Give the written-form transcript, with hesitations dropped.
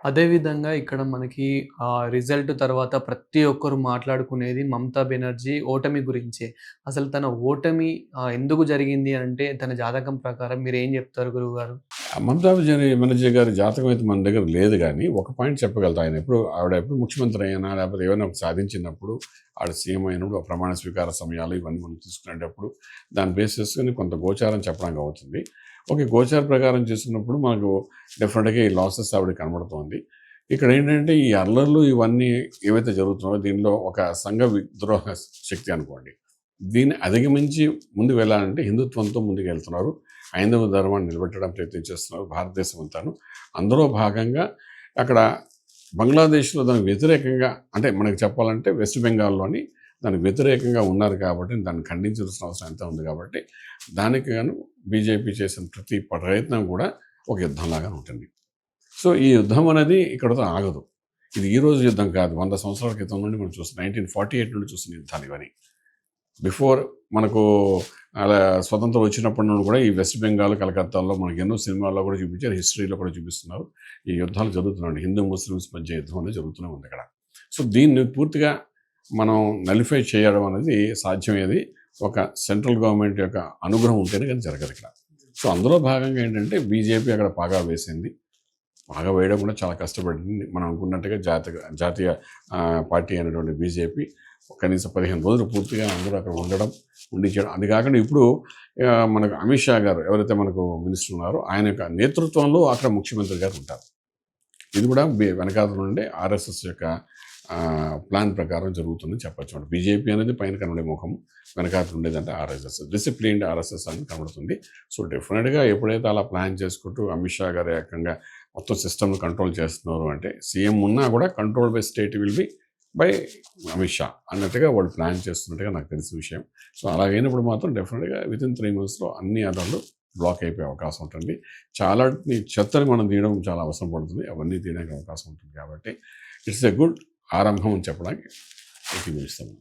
అదే విధంగా ఇక్కడ మనకి రిజల్ట్ తర్వాత ప్రతి ఒక్కరు మాట్లాడుకునేది మమతా బెనర్జీ ఓటమి గురించే. అసలు తన ఓటమి ఎందుకు జరిగింది అంటే తన జాతకం ప్రకారం మీరేం జెప్తారు గురువుగారు? మమతా బెనర్జీ గారి జాతకం అయితే మన దగ్గర లేదు గానీ, ఒక పాయింట్ చెప్పగలుగుతా. ఆవిడ ఎప్పుడు ముఖ్యమంత్రి అయినా, లేకపోతే ఏమైనా ఒకటి సాధించినప్పుడు, ఆవిడ సీఎం అయినప్పుడు, ఆ ప్రమాణ స్వీకార సమయాలు ఇవన్నీ మనం తీసుకునేటప్పుడు, దాన్ని బేస్ చేసుకొని కొంత గోచారం చెప్పడానికి అవుతుంది. ఓకే. గోచార ప్రకారం చేసుకున్నప్పుడు మనకు డెఫినెట్‌గా ఈ లాసెస్ ఆవిడకి కనబడుతోంది. ఇక్కడేంటంటే, ఈ అల్లర్లు ఇవన్నీ ఏవైతే జరుగుతున్నాయో, దీనిలో ఒక సంఘ విద్రోహ శక్తి అనుకోండి. దీన్ని అధిగమించి ముందుకు వెళ్ళాలంటే హిందుత్వంతో ముందుకెళ్తున్నారు. హైందవ ధర్మాన్ని నిలబెట్టడానికి ప్రయత్నం చేస్తున్నారు భారతదేశం అంతాను. అందులో భాగంగా అక్కడ బంగ్లాదేశ్‌లో దానికి వ్యతిరేకంగా, అంటే మనకు చెప్పాలంటే వెస్ట్ బెంగాల్‌లోని దానికి వ్యతిరేకంగా ఉన్నారు కాబట్టి దాన్ని ఖండించాల్సిన అవసరం ఎంతో ఉంది కాబట్టి, దానికి గాను బీజేపీ చేసిన ప్రతి ప్రయత్నం కూడా ఒక యుద్ధంలాగానే ఉంటుంది. సో, ఈ యుద్ధం అనేది ఇక్కడితో ఆగదు. ఇది ఈరోజు యుద్ధం కాదు. 100 సంవత్సరాల క్రితం నుండి మనం చూస్తున్నాం. 1948 నుండి చూస్తున్న యుద్ధాలు ఇవన్నీ. బిఫోర్ మనకు అలా స్వతంత్రం వచ్చినప్పటి నుండి కూడా ఈ వెస్ట్ బెంగాల్, కలకత్తాలో మనకి ఎన్నో సినిమాల్లో కూడా చూపించారు. హిస్టరీలో కూడా చూపిస్తున్నారు. ఈ యుద్ధాలు జరుగుతున్నాయి. హిందూ, ముస్లిమ్స్ మధ్య యుద్ధం అనేది జరుగుతూనే ఉంది అక్కడ. సో, దీన్ని పూర్తిగా మనం నలిఫై చేయడం అనేది సాధ్యమయ్యేది ఒక సెంట్రల్ గవర్నమెంట్ యొక్క అనుగ్రహం ఉంటేనే కానీ జరగదు ఇక్కడ. సో, అందులో భాగంగా ఏంటంటే బీజేపీ అక్కడ పాగా వేసింది. పాగా వేయడం కూడా చాలా కష్టపడింది. మనం అనుకున్నట్టుగా జాతీయ పార్టీ అయినటువంటి బీజేపీ కనీసం 15 రోజులు పూర్తిగా అందరూ అక్కడ ఉండడం, ఉండి చేయడం. అది కాకుండా ఇప్పుడు మనకు అమిత్ షా గారు ఎవరైతే మనకు మినిస్టర్ ఉన్నారో ఆయన యొక్క నేతృత్వంలో అక్కడ ముఖ్యమంత్రి గారు ఉంటారు. ఇది కూడా వెనకాల నుండి ఆర్ఎస్ఎస్ యొక్క ప్లాన్ ప్రకారం జరుగుతుందని చెప్పొచ్చు. బీజేపీ అనేది పైన కనబడే ముఖం, వెనకాల ఉండేదంటే ఆర్ఎస్ఎస్. డిసిప్లిన్డ్ ఆర్ఎస్ఎస్ అని కనబడుతుంది. సో, డెఫినెట్‌గా ఎప్పుడైతే అలా ప్లాన్ చేసుకుంటూ అమిత్ షా గారు ఏకంగా మొత్తం సిస్టమ్‌ని కంట్రోల్ చేస్తున్నారు అంటే, సీఎం ఉన్నా కూడా control by state will be by Amit Shah అన్నట్టుగా వాళ్ళు ప్లాన్ చేస్తున్నట్టుగా నాకు తెలిసిన విషయం. సో, అలాగైనప్పుడు మాత్రం డెఫినెట్‌గా వితిన్ 3 మంత్స్‌లో అన్ని ఆధారాలు బ్లాక్ అయిపోయే అవకాశం ఉంటుంది. చాలా చెత్తని మనం తీయడం చాలా అవసరం పడుతుంది. అవన్నీ తీయడానికి అవకాశం ఉంటుంది కాబట్టి ఇట్స్ ఎ గుడ్ ఆరంభం అని చెప్పడానికి ఏకీభవిస్తాను.